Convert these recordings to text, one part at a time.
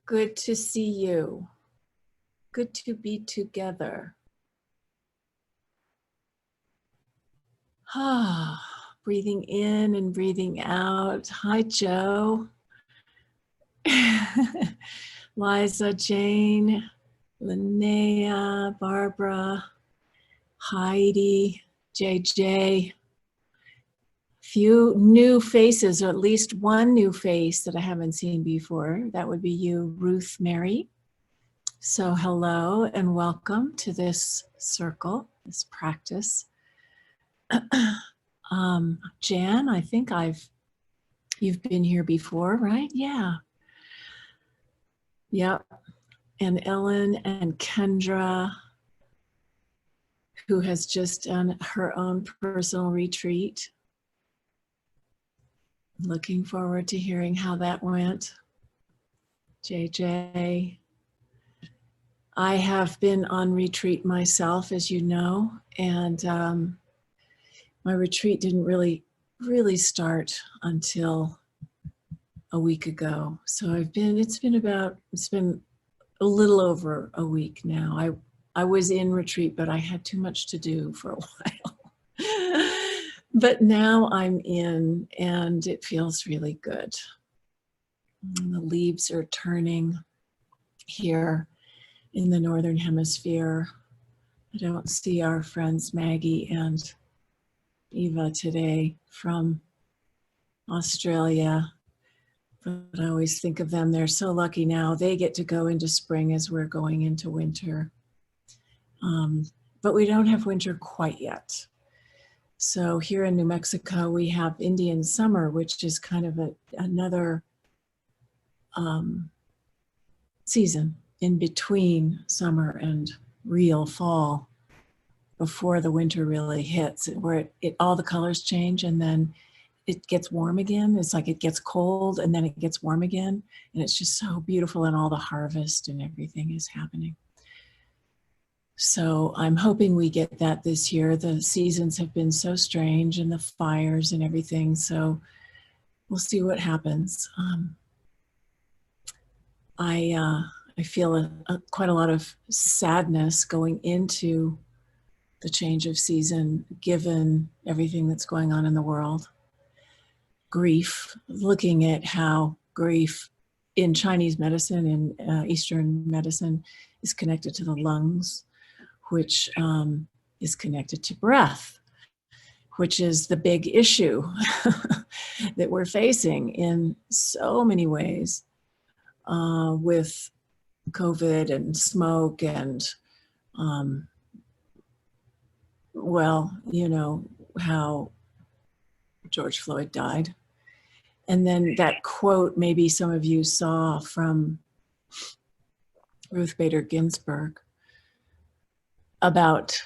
Good to see you. Good to be together. Breathing in and breathing out. Hi, Joe. Liza, Jane, Linnea, Barbara, Heidi, JJ. Few new faces, or at least one new face that I haven't seen before. That would be you, Ruth Mary. So hello and welcome to this circle, this practice. Jan, I think you've been here before, right? Yeah. Yep. And Ellen and Kendra, who has just done her own personal retreat. Looking forward to hearing how that went. JJ. I have been on retreat myself, as you know, and my retreat didn't really start until a week ago. So it's been a little over a week now. I was in retreat, but I had too much to do for a while. But now I'm in and it feels really good. And the leaves are turning here in the Northern Hemisphere. I don't see our friends Maggie and Eva today from Australia, but I always think of them. They're so lucky now. They get to go into spring as we're going into winter. But we don't have winter quite yet. So here in New Mexico, we have Indian summer, which is kind of another season in between summer and real fall, before the winter really hits, where all the colors change and then it gets warm again. It's like it gets cold and then it gets warm again. And it's just so beautiful, and all the harvest and everything is happening. So I'm hoping we get that this year. The seasons have been so strange, and the fires and everything. So we'll see what happens. I feel quite a lot of sadness going into the change of season, given everything that's going on in the world. Grief, looking at how grief in Chinese medicine and Eastern medicine is connected to the lungs, which is connected to breath, which is the big issue that we're facing in so many ways with COVID and smoke and well, you know how George Floyd died. And then that quote, maybe some of you saw, from Ruth Bader Ginsberg about,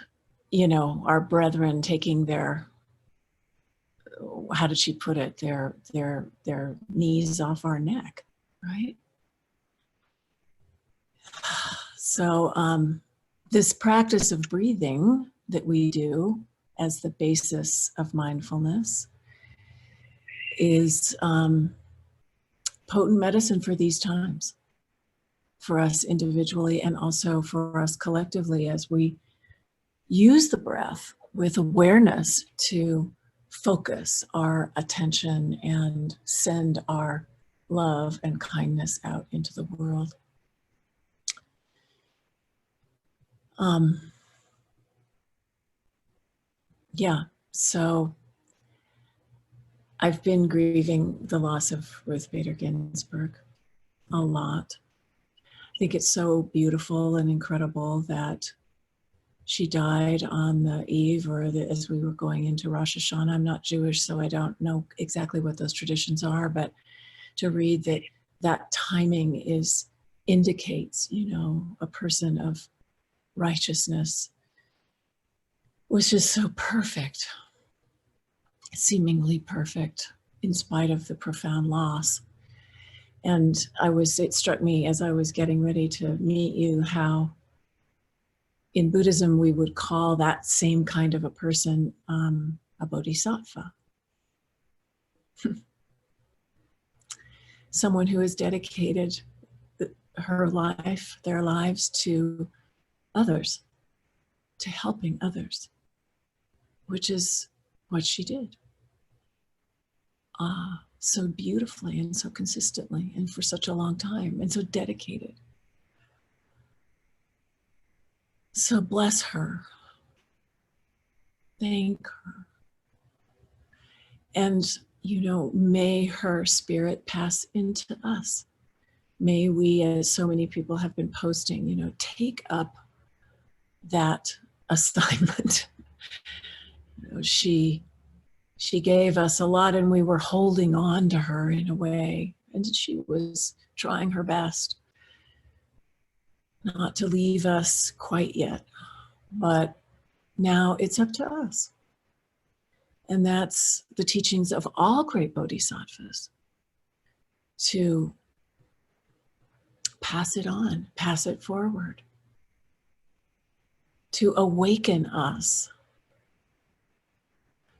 our brethren taking their, how did she put it, their knees off our neck, right? So this practice of breathing that we do as the basis of mindfulness is potent medicine for these times, for us individually and also for us collectively, as we use the breath with awareness to focus our attention and send our love and kindness out into the world. Yeah, so I've been grieving the loss of Ruth Bader Ginsberg a lot. I think it's so beautiful and incredible that she died on the eve, or as we were going into Rosh Hashanah. I'm not Jewish, so I don't know exactly what those traditions are, but to read that timing indicates, a person of righteousness was just so perfect, seemingly perfect, in spite of the profound loss. And it struck me as I was getting ready to meet you how in Buddhism we would call that same kind of a person a Bodhisattva. Someone who has dedicated her life, their lives to others, to helping others, which is what she did. So beautifully and so consistently and for such a long time and so dedicated. So bless her. Thank her. And, may her spirit pass into us. May we, as so many people have been posting, take up that assignment. She gave us a lot and we were holding on to her in a way. And she was trying her best not to leave us quite yet. But now it's up to us. And that's the teachings of all great bodhisattvas, to pass it on, pass it forward, to awaken us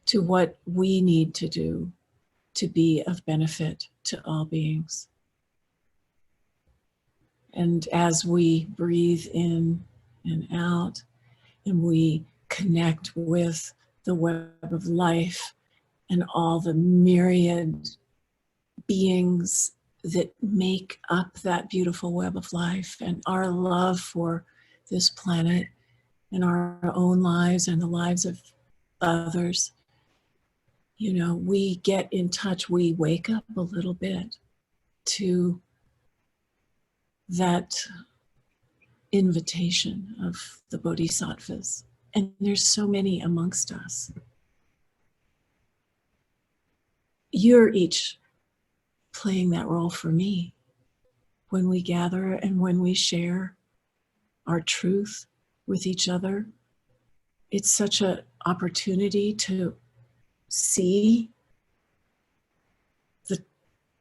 to what we need to do to be of benefit to all beings. And as we breathe in and out, and we connect with the web of life and all the myriad beings that make up that beautiful web of life, and our love for this planet and our own lives and the lives of others, we get in touch, we wake up a little bit to that invitation of the bodhisattvas. And there's so many amongst us. You're each playing that role for me when we gather and when we share our truth with each other. It's such an opportunity to see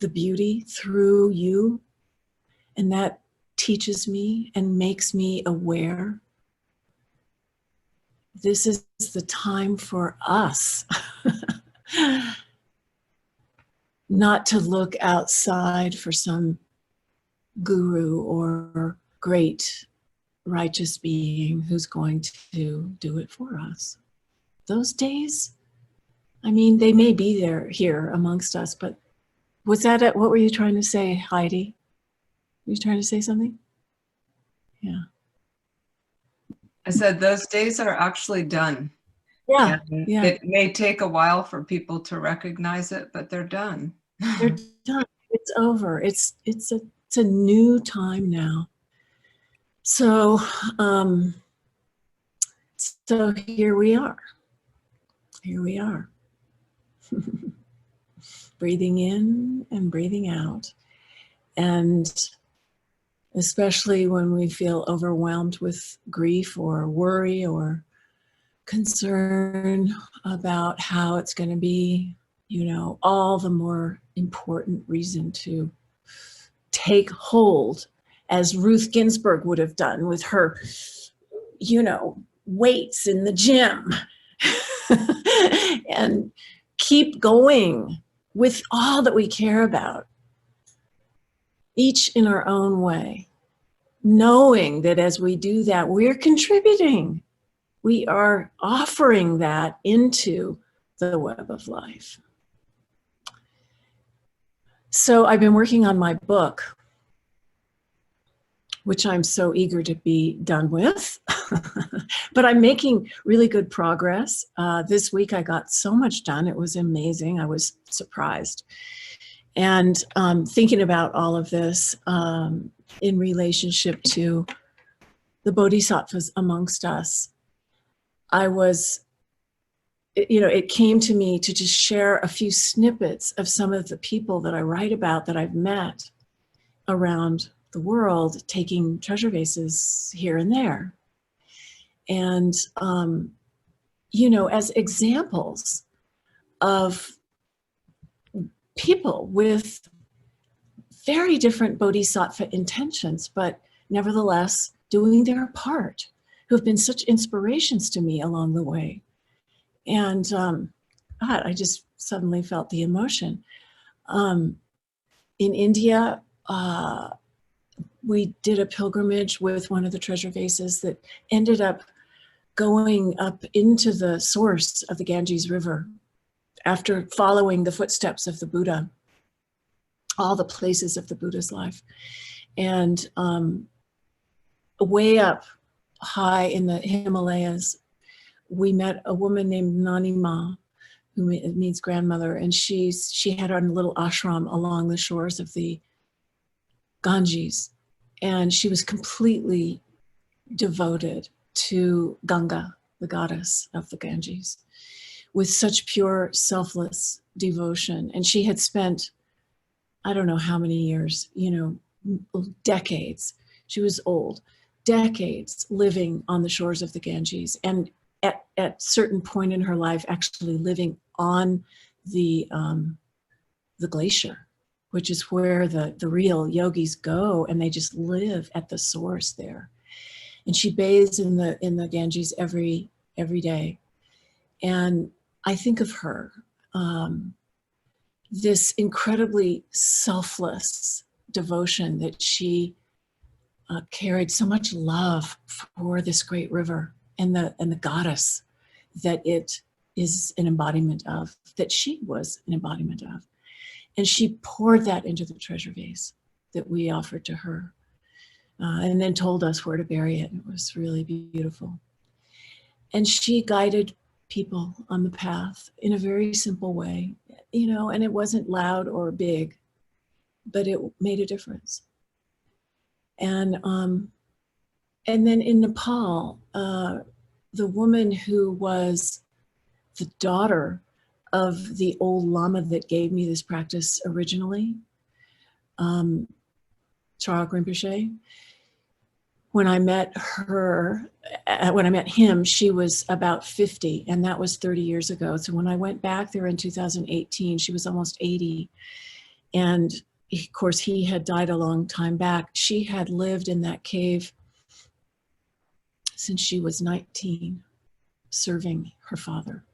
the beauty through you, and that teaches me and makes me aware. This is the time for us not to look outside for some guru or great righteous being who's going to do it for us. Those days, they may be here amongst us, but was that it? What were you trying to say, Heidi? Were you trying to say something? Yeah. I said those days are actually done. Yeah. It may take a while for people to recognize it, but they're done. They're done. It's over. It's a new time now. So here we are. Here we are. Breathing in and breathing out. And especially when we feel overwhelmed with grief or worry or concern about how it's going to be, all the more important reason to take hold, as Ruth Ginsberg would have done with her, weights in the gym and keep going with all that we care about, each in our own way, knowing that as we do that, we're contributing. We are offering that into the web of life. So I've been working on my book, which I'm so eager to be done with, but I'm making really good progress. This week I got so much done. It was amazing. I was surprised. And thinking about all of this in relationship to the bodhisattvas amongst us, it came to me to just share a few snippets of some of the people that I write about that I've met around the world, taking treasure vases here and there. And, as examples of people with very different bodhisattva intentions, but nevertheless doing their part, who have been such inspirations to me along the way. And I just suddenly felt the emotion. In India, we did a pilgrimage with one of the treasure vases that ended up going up into the source of the Ganges River after following the footsteps of the Buddha, all the places of the Buddha's life. And way up high in the Himalayas, we met a woman named Nanima, who means grandmother, and she had a little ashram along the shores of the Ganges, and she was completely devoted to Ganga, the goddess of the Ganges, with such pure, selfless devotion. And she had spent, I don't know how many years, decades. She was old, decades living on the shores of the Ganges, and at certain point in her life, actually living on the glacier, which is where the real yogis go, and they just live at the source there. And she bathes in the Ganges every day. And I think of her, this incredibly selfless devotion that she carried, so much love for this great river and the goddess that it is an embodiment of, that she was an embodiment of. And she poured that into the treasure vase that we offered to her, and then told us where to bury it. It was really beautiful. And she guided people on the path in a very simple way, and it wasn't loud or big, but it made a difference. And then in Nepal, the woman who was the daughter of the old Lama that gave me this practice originally, Chara Rinpoche, when I met him, she was about 50, and that was 30 years ago. So when I went back there in 2018, she was almost 80. And of course, he had died a long time back. She had lived in that cave since she was 19, serving her father.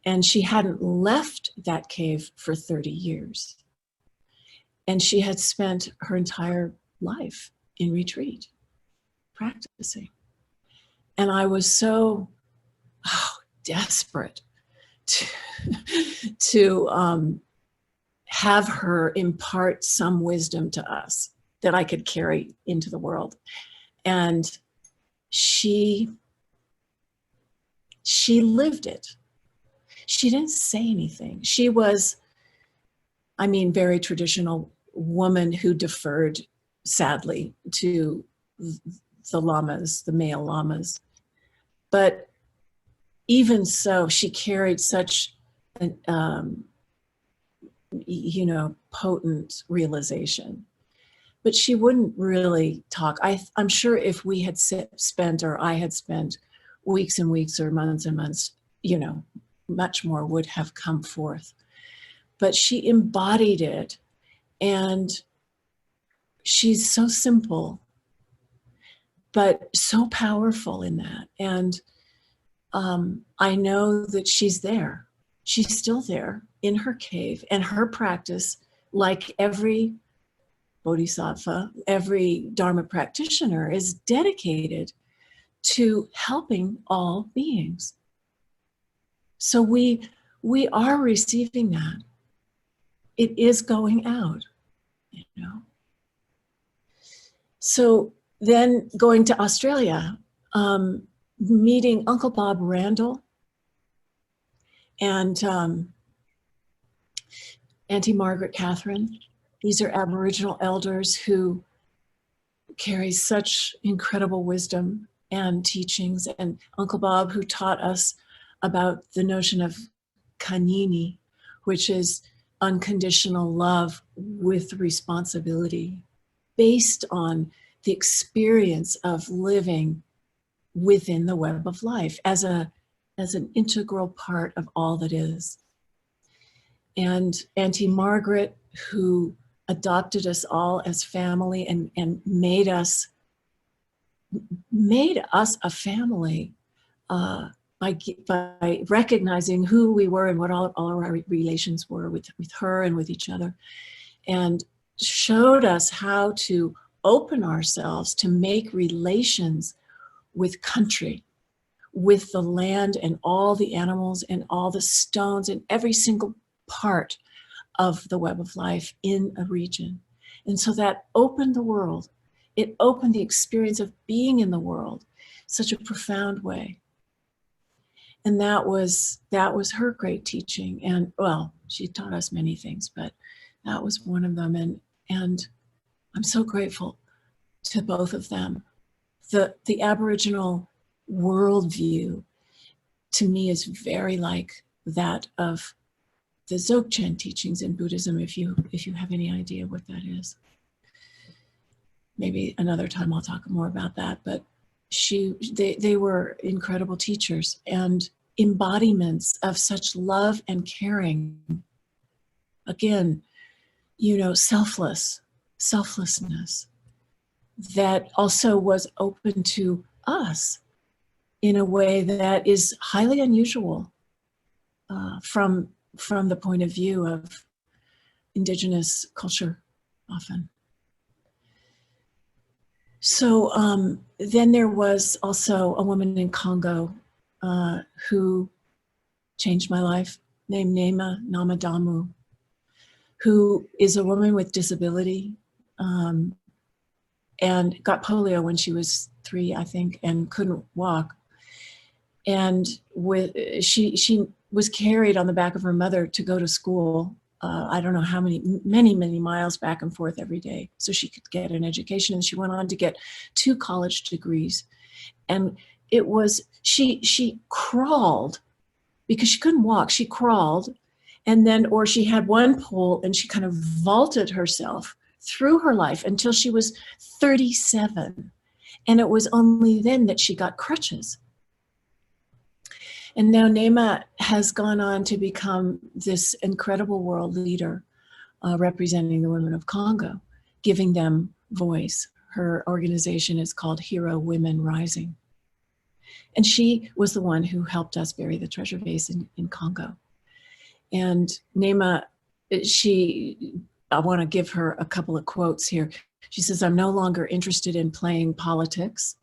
And she hadn't left that cave for 30 years. And she had spent her entire life in retreat, practicing. And I was so desperate to have her impart some wisdom to us that I could carry into the world. And she lived it. She didn't say anything. She was, very traditional woman who deferred, sadly, to the lamas, the male lamas. But even so, she carried such an, potent realization. But she wouldn't really talk. I'm sure if we had spent, or I had spent, weeks and weeks or months and months, much more would have come forth. But she embodied it, and she's so simple, but so powerful in that. And I know that she's there. She's still there in her cave, and her practice, like every Bodhisattva, every Dharma practitioner, is dedicated to helping all beings. So we are receiving that. It is going out, So then going to Australia, meeting Uncle Bob Randall and Auntie Margaret Catherine. These are Aboriginal elders who carry such incredible wisdom and teachings. And Uncle Bob, who taught us about the notion of kanini, which is unconditional love with responsibility, based on the experience of living within the web of life as an integral part of all that is. And Auntie Margaret, who adopted us all as family and made us a family by recognizing who we were and what all our relations were with her and with each other. And showed us how to open ourselves to make relations with country, with the land and all the animals and all the stones and every single part of the web of life in a region. And so that opened the world. It opened the experience of being in the world such a profound way. And that was her great teaching. And well, she taught us many things, but that was one of them. And I'm so grateful to both of them. The Aboriginal worldview to me is very like that of the Dzogchen teachings in Buddhism, if you have any idea what that is. Maybe another time I'll talk more about that, but they were incredible teachers and embodiments of such love and caring. Again, selflessness that also was open to us in a way that is highly unusual from the point of view of indigenous culture often. So then there was also a woman in Congo who changed my life, named Nema Namadamu, who is a woman with disability and got polio when she was 3, I think, and couldn't walk. And she was carried on the back of her mother to go to school. I don't know how many miles back and forth every day so she could get an education. And she went on to get 2 college degrees. And it was, she crawled because she couldn't walk. She crawled or she had one pole and she kind of vaulted herself through her life until she was 37. And it was only then that she got crutches. And now Nema has gone on to become this incredible world leader representing the women of Congo, giving them voice. Her organization is called Hero Women Rising. And she was the one who helped us bury the treasure vase in Congo. And Nema, I want to give her a couple of quotes here. She says, "I'm no longer interested in playing politics,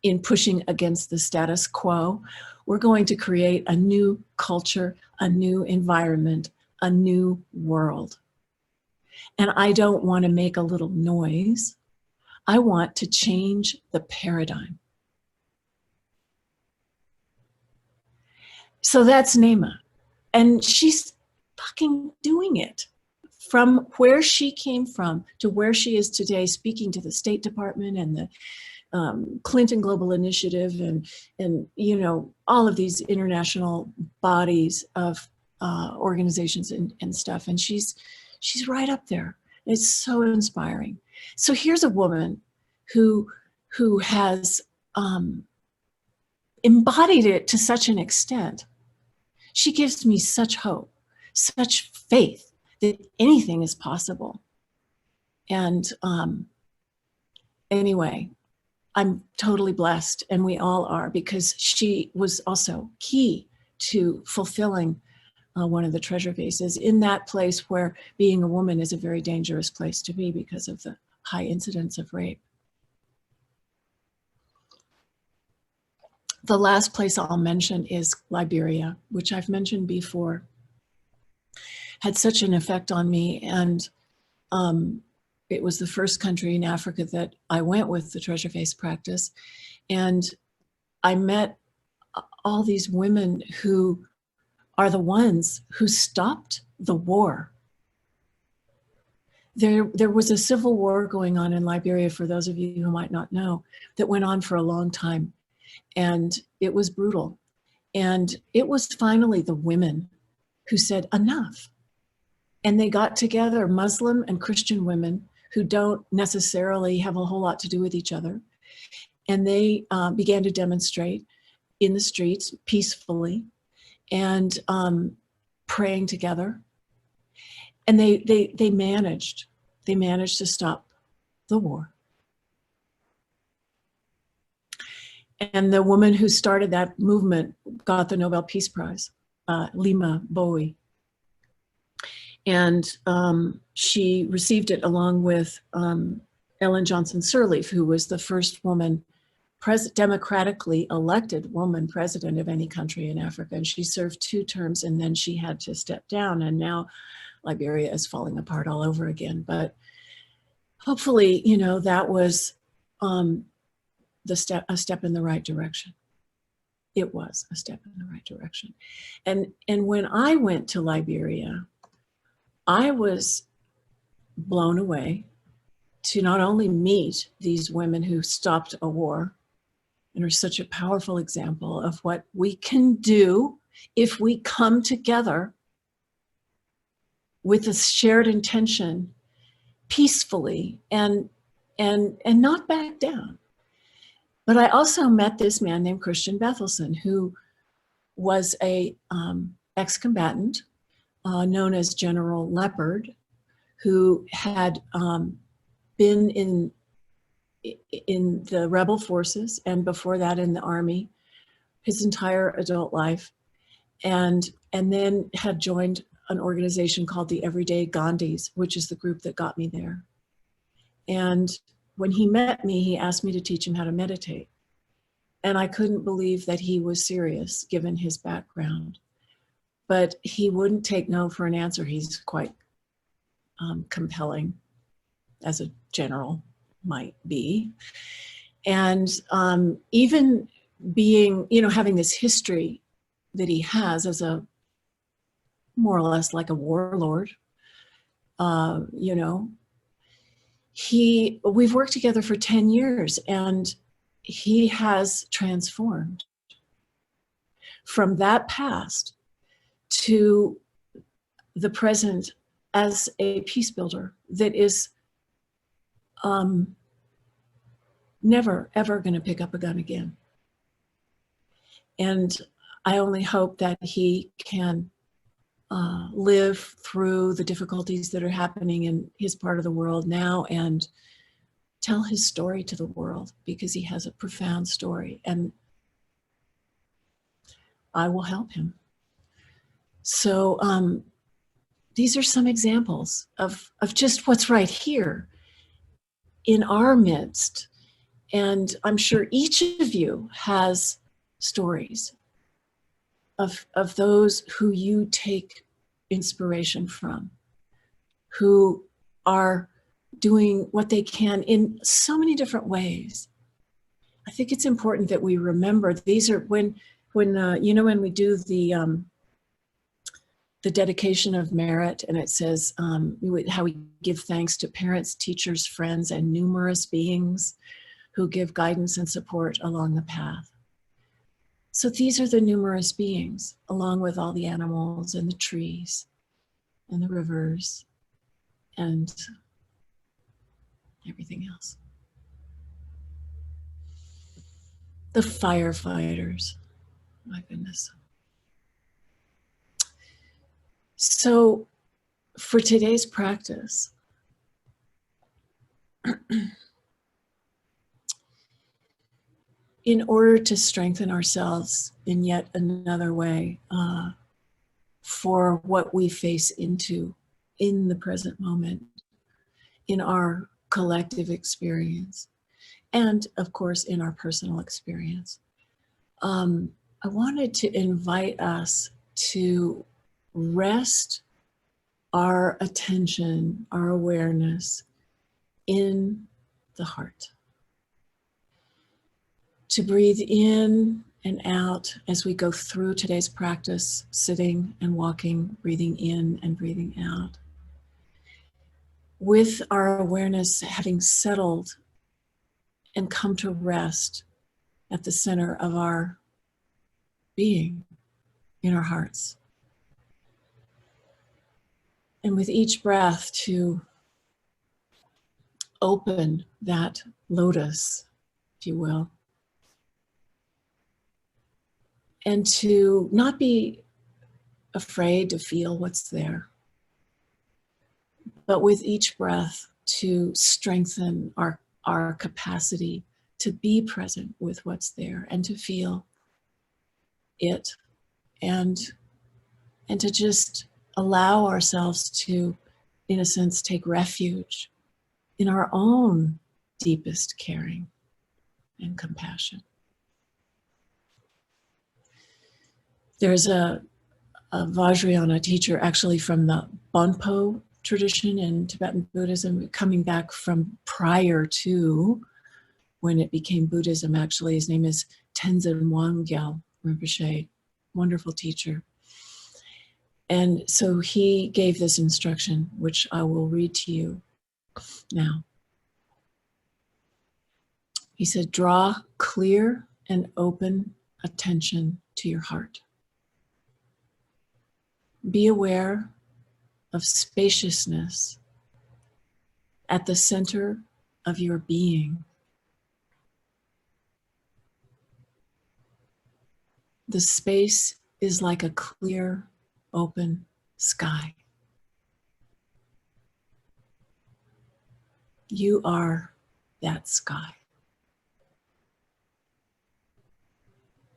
in pushing against the status quo. We're going to create a new culture, a new environment, a new world. And I don't want to make a little noise. I want to change the paradigm." So that's Nema. And she's fucking doing it. From where she came from to where she is today, speaking to the State Department and the Clinton Global Initiative and all of these international bodies of organizations and stuff. And she's right up there. It's so inspiring. So here's a woman who has embodied it to such an extent. She gives me such hope, such faith that anything is possible. And anyway, I'm totally blessed, and we all are, because she was also key to fulfilling one of the treasure vases in that place where being a woman is a very dangerous place to be because of the high incidence of rape. The last place I'll mention is Liberia, which I've mentioned before. Had such an effect on me, and it was the first country in Africa that I went with the treasure vase practice. And I met all these women who are the ones who stopped the war. There was a civil war going on in Liberia, for those of you who might not know, that went on for a long time. And it was brutal. And it was finally the women who said, enough. And they got together, Muslim and Christian women who don't necessarily have a whole lot to do with each other. And they began to demonstrate in the streets peacefully and praying together. And they managed to stop the war. And the woman who started that movement got the Nobel Peace Prize, Lima Bowie. And she received it along with Ellen Johnson Sirleaf, who was the first woman, democratically elected woman president of any country in Africa. And she served 2 terms, and then she had to step down. And now Liberia is falling apart all over again. But hopefully, you know, that was a step in the right direction. It was a step in the right direction. And when I went to Liberia, I was blown away to not only meet these women who stopped a war and are such a powerful example of what we can do if we come together with a shared intention peacefully and not back down. But I also met this man named Christian Bethelson, who was a ex-combatant known as General Leopard, who had been in the rebel forces and before that in the army his entire adult life, and then had joined an organization called the Everyday Gandhis, which is the group that got me there. And when he met me, he asked me to teach him how to meditate. And I couldn't believe that he was serious given his background. But he wouldn't take no for an answer. He's quite compelling, as a general might be. And even being, you know, having this history that he has as a more or less like a warlord, you know, we've worked together for 10 years and he has transformed from that past to the present as a peace builder that is never, ever going to pick up a gun again. And I only hope that he can live through the difficulties that are happening in his part of the world now and tell his story to the world, because he has a profound story and I will help him. So these are some examples of just what's right here in our midst. And I'm sure each of you has stories of those who you take inspiration from, who are doing what they can in so many different ways. I think it's important that we remember these are when you know, when we do the dedication of merit, and it says how we give thanks to parents, teachers, friends, and numerous beings who give guidance and support along the path. So these are the numerous beings, along with all the animals and the trees and the rivers and everything else. The firefighters, my goodness. So for today's practice, in order to strengthen ourselves in yet another way for what we face into in the present moment, in our collective experience, and of course in our personal experience, I wanted to invite us to rest our attention, our awareness in the heart. To breathe in and out as we go through today's practice, sitting and walking, breathing in and breathing out. With our awareness having settled and come to rest at the center of our being, in our hearts. And with each breath to open that lotus, if you will, and to not be afraid to feel what's there, but with each breath to strengthen our capacity to be present with what's there and to feel it, and to just allow ourselves to, in a sense, take refuge in our own deepest caring and compassion. There's a Vajrayana teacher actually from the Bonpo tradition in Tibetan Buddhism, coming back from prior to when it became Buddhism. Actually, his name is Tenzin Wangyal Rinpoche, wonderful teacher. And so he gave this instruction, which I will read to you now. He said, draw clear and open attention to your heart. Be aware of spaciousness at the center of your being. The space is like a clear, open sky. You are that sky.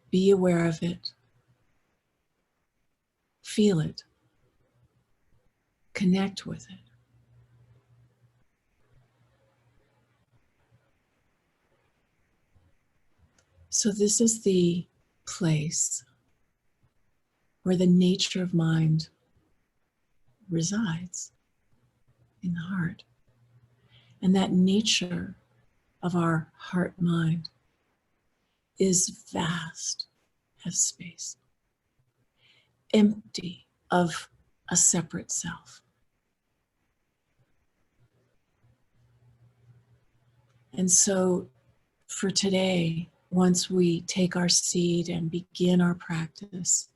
Be aware of it. Feel it. Connect with it. So this is the place where the nature of mind resides, in the heart. And that nature of our heart-mind is vast as space, empty of a separate self. And so for today, once we take our seat and begin our practice,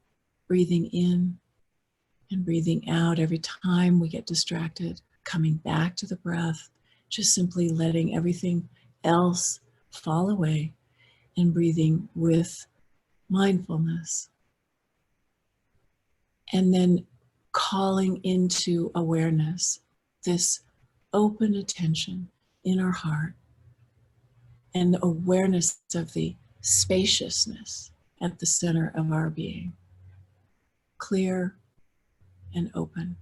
breathing in and breathing out every time we get distracted, coming back to the breath, just simply letting everything else fall away and breathing with mindfulness. And then calling into awareness this open attention in our heart and awareness of the spaciousness at the center of our being, clear and open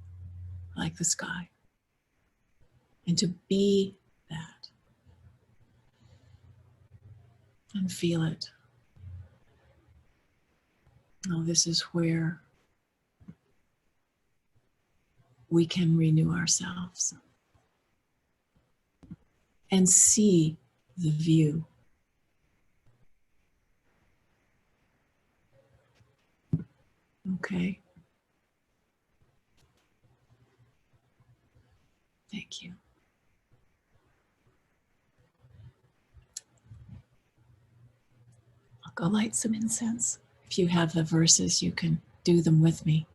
like the sky. And to be that and feel it. Oh, this is where we can renew ourselves and see the view. Okay. Thank you. I'll go light some incense. If you have the verses, you can do them with me,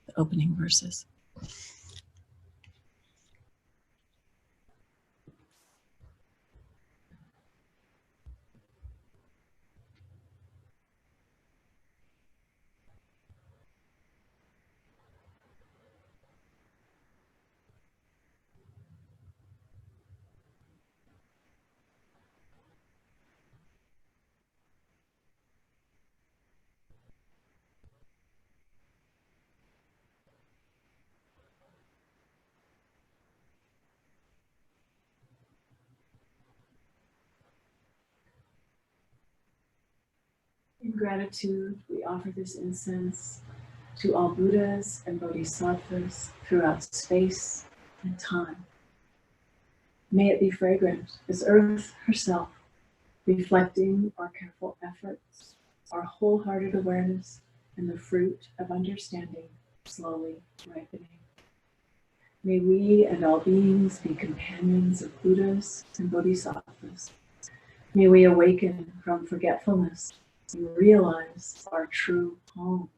the opening verses. In gratitude, we offer this incense to all Buddhas and Bodhisattvas throughout space and time. May it be fragrant as earth herself, reflecting our careful efforts, our wholehearted awareness, and the fruit of understanding slowly ripening. May we and all beings be companions of Buddhas and Bodhisattvas. May we awaken from forgetfulness and realize our true home.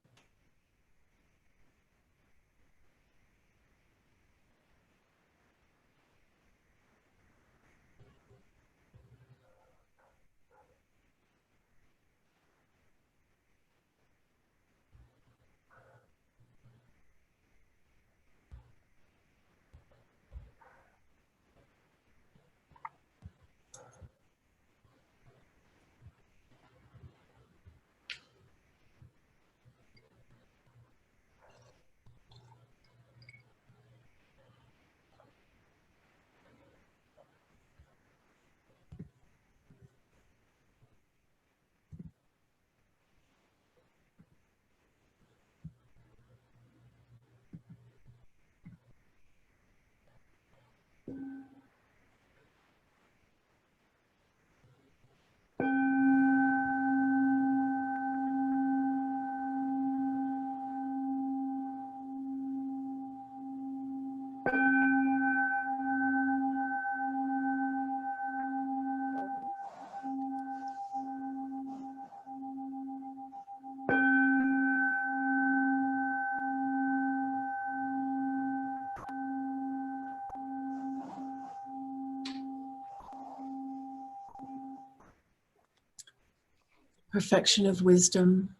perfection of wisdom,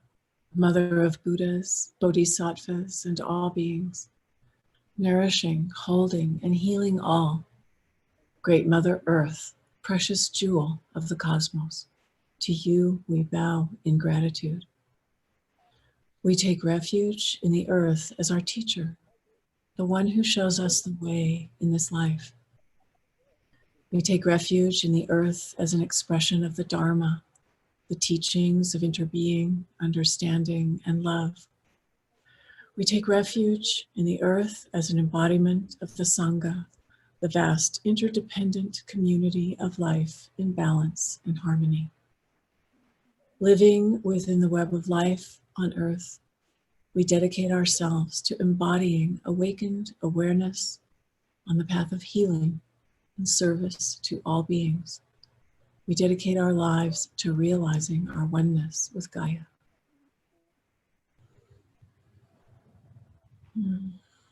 mother of Buddhas, Bodhisattvas, and all beings, nourishing, holding, and healing all. Great Mother Earth, precious jewel of the cosmos, to you we bow in gratitude. We take refuge in the earth as our teacher, the one who shows us the way in this life. We take refuge in the earth as an expression of the Dharma, the teachings of interbeing, understanding, and love. We take refuge in the earth as an embodiment of the Sangha, the vast interdependent community of life in balance and harmony. Living within the web of life on earth, we dedicate ourselves to embodying awakened awareness on the path of healing and service to all beings. We dedicate our lives to realizing our oneness with Gaia.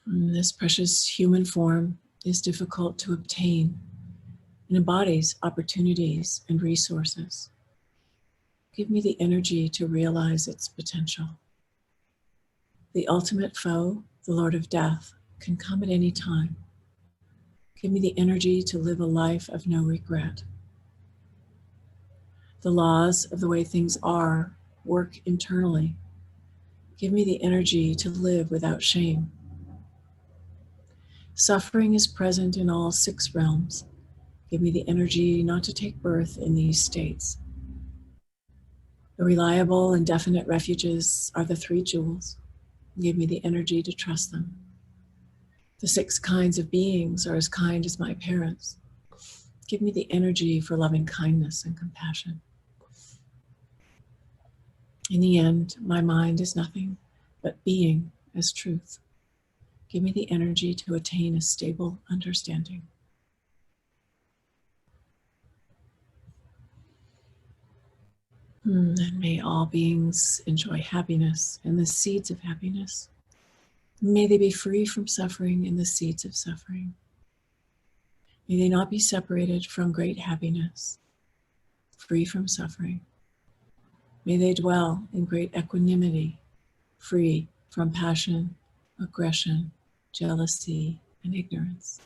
This precious human form is difficult to obtain and embodies opportunities and resources. Give me the energy to realize its potential. The ultimate foe, the Lord of Death, can come at any time. Give me the energy to live a life of no regret. The laws of the way things are work internally. Give me the energy to live without shame. Suffering is present in all 6 realms. Give me the energy not to take birth in these states. The reliable and definite refuges are the 3 jewels. Give me the energy to trust them. The 6 kinds of beings are as kind as my parents. Give me the energy for loving kindness and compassion. In the end, my mind is nothing but being as truth. Give me the energy to attain a stable understanding. And may all beings enjoy happiness and the seeds of happiness. May they be free from suffering and the seeds of suffering. May they not be separated from great happiness, free from suffering. May they dwell in great equanimity, free from passion, aggression, jealousy, and ignorance.